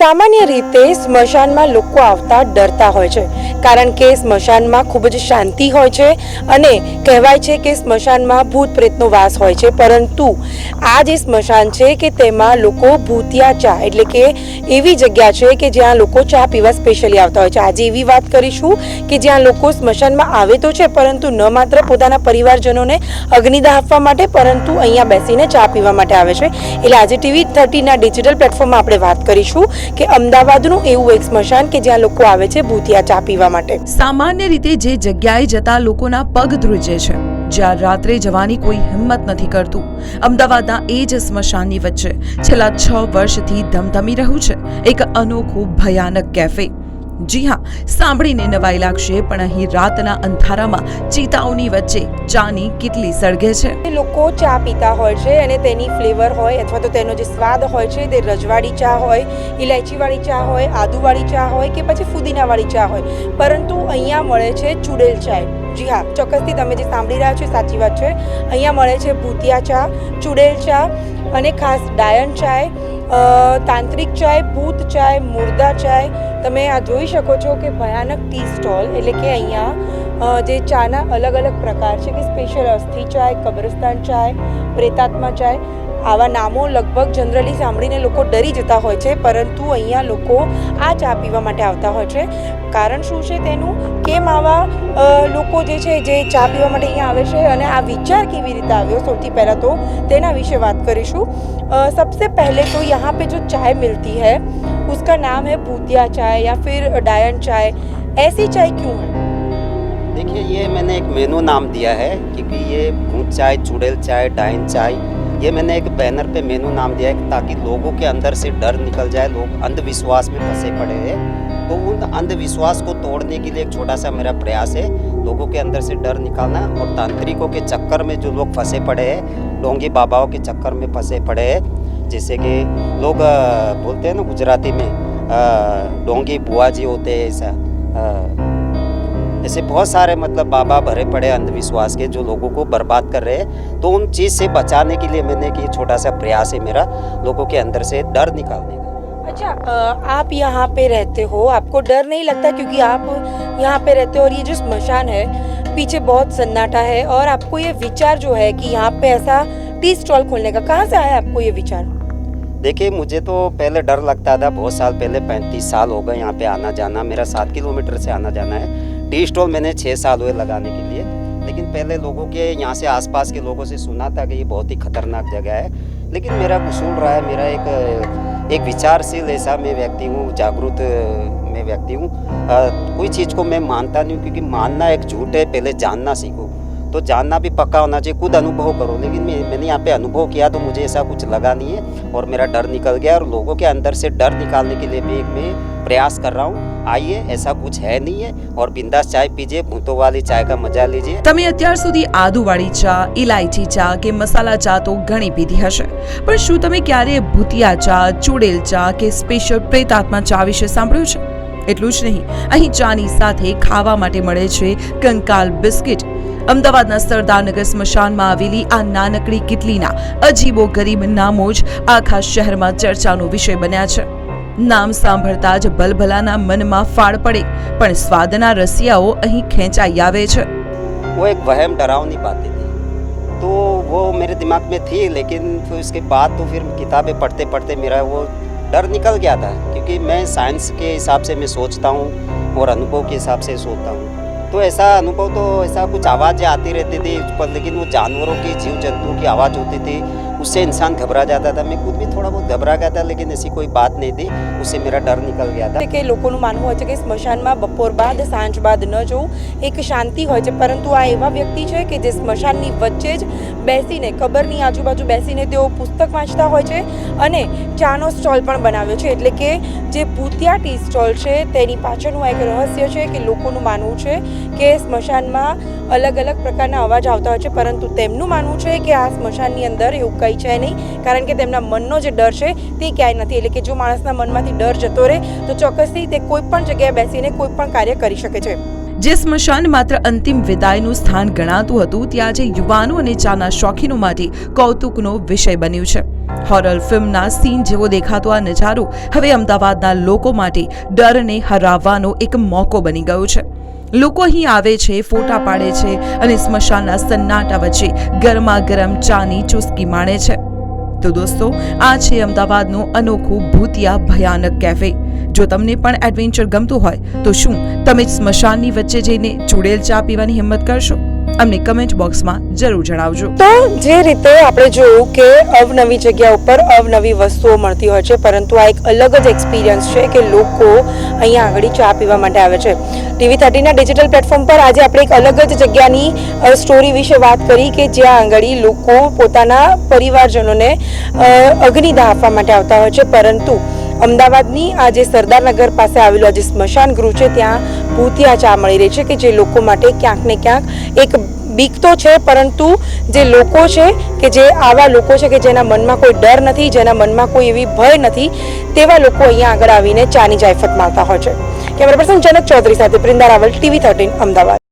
સામાન્ય રીતે સ્મશાનમાં લોકો આવતા ડરતા હોય છે, કારણ કે સ્મશાનમાં ખૂબ જ શાંતિ હોય છે અને કહેવાય છે કે સ્મશાનમાં ભૂત પ્રેતનો વાસ હોય છે. પરંતુ આ જે સ્મશાન છે કે તેમાં લોકો ભૂતિયા ચા એટલે કે એવી જગ્યા છે કે જ્યાં લોકો ચા પીવા સ્પેશિયલી આવતા હોય છે. આજે એવી વાત કરીશું કે જ્યાં લોકો સ્મશાનમાં આવે તો છે, પરંતુ ન માત્ર પોતાના પરિવારજનોને અગ્નિદાહ આપવા માટે, પરંતુ અહીંયા બેસીને ચા પીવા માટે આવે છે. એટલે આજે TV30ના ડિજિટલ પ્લેટફોર્મમાં આપણે વાત કરીશું કે અમદાવાદનું એવું એક સ્મશાન કે જ્યાં લોકો આવે છે ભૂતિયા ચા પીવા માટે. સામાન્ય રીતે જે જગ્યાએ જતા લોકોના પગ ધ્રુજે છે, જ્યાં રાત્રે જવાની કોઈ હિંમત નથી કરતું, અમદાવાદના એ જ સ્મશાનની વચ્ચે છેલ્લા 6 વર્ષથી ધમધમી રહ્યું છે એક અનોખું ભયાનક કેફે. જી હા, સાંભળીને નવાઈ લાગશે, પણ અહીં રાતના અંધારામાં ચિતાઓની વચ્ચે ચાની કેટલી સળગે છે. લોકો ચા પીતા હોય છે અને તેની ફ્લેવર હોય અથવા તો તેનો જે સ્વાદ હોય છે તે રજવાડી ચા હોય, ઇલાયચીવાળી ચા હોય, આદુવાળી ચા હોય કે પછી ફુદીનાવાળી ચા હોય, પરંતુ અહીંયા મળે છે ચૂડેલ ચાય. જી હા, ચોક્કસથી તમે જે સાંભળી રહ્યા છો સાચી વાત છે. અહીંયા મળે છે ભૂતિયા ચા, ચૂડેલ ચા અને ખાસ ડાયન ચાય, તાંત્રિક ચાય, ભૂત ચાય, મુર્દા ચાય. તમે આ જોઈ શકો છો કે ભયાનક ટી સ્ટોલ, એટલે કે અહીંયા જે ચાના અલગ અલગ પ્રકાર છે કે સ્પેશિયલ અસ્થિ ચાય, કબ્રસ્તાન ચાય, પ્રેતાત્મા ચાય, આવા નામો લગભગ જનરલી સાંભળીને લોકો ડરી જતા હોય છે, પરંતુ અહીંયા લોકો આ ચા પીવા માટે આવતા હોય છે. કારણ શું છે તેનું, કેમ આવા લોકો જે છે જે ચા પીવા માટે અહીંયા આવે છે અને આ વિચાર કેવી રીતે આવ્યો, સૌથી પહેલાં તો તેના વિશે વાત કરીશું. सबसे पहले तो यहाँ पे जो चाय मिलती है उसका नाम है भूतिया चाय या फिर डायन चाय. ऐसी चाय क्यों है? देखिए, ये मैंने एक मेनू नाम दिया है क्योंकि ये भूत चाय, चुड़ैल चाय, डायन चाय, ये मैंने एक बैनर पे मेनू नाम दिया है ताकि लोगों के अंदर से डर निकल जाए. लोग अंधविश्वास में फंसे पड़े हैं, तो उन अंधविश्वास को तोड़ने के लिए एक छोटा सा मेरा प्रयास है, लोगों के अंदर से डर निकालना. और तांत्रिकों के चक्कर में जो लोग फंसे पड़े हैं, डोंगी बाबाओं के चक्कर में फंसे पड़े हैं, जैसे कि लोग बोलते हैं ना गुजराती में डोंगी बुआ जी होते हैं, ऐसा ऐसे बहुत सारे मतलब बाबा भरे पड़े अंधविश्वास के जो लोगों को बर्बाद कर रहे हैं. तो उन चीज़ से बचाने के लिए मैंने कि छोटा सा प्रयास है मेरा, लोगों के अंदर से डर निकालने का. अच्छा, आप यहाँ पे रहते हो, आपको डर नहीं लगता क्योंकि आप यहाँ पे रहते हो और ये जो स्मशान है पीछे बहुत सन्नाटा है, और आपको ये विचार जो है कि यहाँ पे ऐसा टी स्टॉल खोलने का, कहाँ से आया आपको ये विचार? देखिए, मुझे तो पहले डर लगता था, बहुत साल पहले 35 साल हो गए यहाँ पे आना जाना, मेरा 7 किलोमीटर से आना जाना है. टी स्टॉल मैंने 6 साल हुए लगाने के लिए, लेकिन पहले लोगों के यहाँ से आसपास के लोगों से सुना था कि ये बहुत ही खतरनाक जगह है. लेकिन मेरा उसूल रहा है, मेरा एक विचारशील ऐसा मैं व्यक्ति हूँ, जागरूक मैं व्यक्ति हूँ. कोई चीज़ को मैं मानता नहीं हूँ, क्योंकि मानना एक झूठ है, पहले जानना सीखो. तो जानना भी पक्का होना चाहिए, खुद अनुभव करो. लेकिन मैंने यहाँ पे अनुभव किया तो मुझे ऐसा कुछ लगा नहीं है और मेरा डर निकल गया. और लोगों के अंदर से डर निकालने के लिए भी मैं प्रयास कर रहा हूँ. आइए, ऐसा कुछ है नहीं है और बिंदास चाय पीजिए, भूतों वाली चाय का मजा लीजिए. તમે અત્યાર સુધી આદુવાળી ચા, ઇલાયચી ચા કે મસાલા ચા તો ઘણી પીધી હશે, પણ શું તમે ક્યારે ભૂતિયા ચા, ચૂડેલ ચા કે સ્પેશિયલ પ્રેતાત્મા ચા વિશે સાંભળ્યું છે? એટલું જ નહીં, અહીં ચાની સાથે ખાવા માટે મળે છે કંકાલ બિસ્કિટ. અમદાવાદના સરદારનગર સ્મશાનમાં આવેલી આ નાનકડી કિટલીના અજીબો ગરીબ નામો જ આખા શહેરમાં ચર્ચાનો વિષય બન્યા છે. નામ સાંભળતા જ ભલભલાના મનમાં ફાળ પડે, પણ સ્વાદના રસિયાઓ અહીં ખેંચાઈ આવે છે. वो एक वहम डरावनी बातें थी, तो वो मेरे दिमाग में थी, लेकिन फिर उसके बाद तो फिर किताबें पढ़ते पढ़ते मेरा वो डर निकल गया था. क्योंकि मैं साइंस के हिसाब से मैं सोचता हूँ और अनुभव के हिसाब से सोचता हूँ. तो ऐसा अनुभव तो ऐसा कुछ आवाज़ें आती रहती थी पर, लेकिन वो जानवरों की, जीव जंतुओं की आवाज़ होती थी, उससे इंसान घबरा जाता था. मैं खुद भी थोड़ा बहुत घबरा गया था, लेकिन ऐसी कोई बात नहीं थी, उससे मेरा डर निकल गया था. કે લોકોનું માનવું હોય છે કે સ્મશાનમાં બપોર બાદ, સાંજ બાદ ન જવું, એક શાંતિ હોય છે, પરંતુ આ એવા વ્યક્તિ છે કે જે સ્મશાનની વચ્ચે જ બેસીને, કબરની આજુબાજુ બેસીને તેઓ પુસ્તક વાંચતા હોય છે અને ચાનો સ્ટોલ પણ બનાવ્યો છે. એટલે કે જે ભૂતિયા ટી સ્ટોલ છે તેની પાછળનું આ એક રહસ્ય છે કે લોકોનું માનવું છે કે સ્મશાનમાં અલગ અલગ પ્રકારના અવાજ આવતા હોય છે, પરંતુ તેમનું માનવું છે કે આ સ્મશાનની અંદર એવું કંઈ છે નહીં, કારણ કે તેમના મનનો જે ડર છે તે ક્યાંય નથી. એટલે કે જો માણસના મનમાંથી ડર જતો રહે તો ચોક્કસથી તે કોઈ પણ જગ્યાએ બેસીને કોઈ પણ કાર્ય કરી શકે છે. જે સ્મશાન માત્ર અંતિમ વિદાયનું સ્થાન ગણાતું હતું, ત્યાં આજે યુવાનો અને ચાના શોખીનો માટે કૌતુકનો વિષય બન્યું છે. હોરર ફિલ્મના સીન જેવો દેખાતો આ નજારો હવે અમદાવાદના લોકો માટે ડરને હરાવવાનો એક મોકો બની ગયો છે. લોકો અહીં આવે છે, ફોટા પાડે છે અને સ્મશાનના સન્નાટા વચ્ચે ગરમા ગરમ ચાની ચુસ્કી માણે છે. તો દોસ્તો, આ છે અમદાવાદનું અનોખું ભૂતિયા ભયાનક કેફે. જો તમને પણ એડવેન્ચર ગમતું હોય તો શું તમે સ્મશાનની વચ્ચે જઈને ચૂડેલ ચા પીવાની હિંમત કરશો? અમને કમેન્ટ બોક્સમાં જરૂર જણાવજો. તો જે રીતે આપણે જોયું કે અવનવી જગ્યા ઉપર અવનવી વસ્તુઓ મળતી હોય છે, પરંતુ આ એક અલગ જ એક્સપિરિયન્સ છે કે લોકો અહીંયા આગળ ચા પીવા માટે આવે છે. TV13ના ડિજિટલ પ્લેટફોર્મ પર આજે આપણે એક અલગ જ જગ્યાની સ્ટોરી વિશે વાત કરી કે જ્યાં આગળ લોકો પોતાના પરિવારજનોને અગ્નિદાહ આપવા માટે આવતા હોય છે, પરંતુ અમદાવાદની આ જે સરદારનગર પાસે આવેલું આ જે સ્મશાન ગૃહ છે ત્યાં ભૂતિયા ચા મળી રહી છે કે જે લોકો માટે ક્યાંક ને ક્યાંક એક બીક તો છે, પરંતુ જે લોકો છે કે જે આવા લોકો છે કે જેના મનમાં કોઈ ડર નથી, જેના મનમાં કોઈ એવી ભય નથી, તેવા લોકો અહીંયા આગળ આવીને ચાની જાયફત મારતા હોય છે. કેમેરા પર્સન જનક ચૌધરી સાથે પ્રિંદા રાવલ, TV13 અમદાવાદ.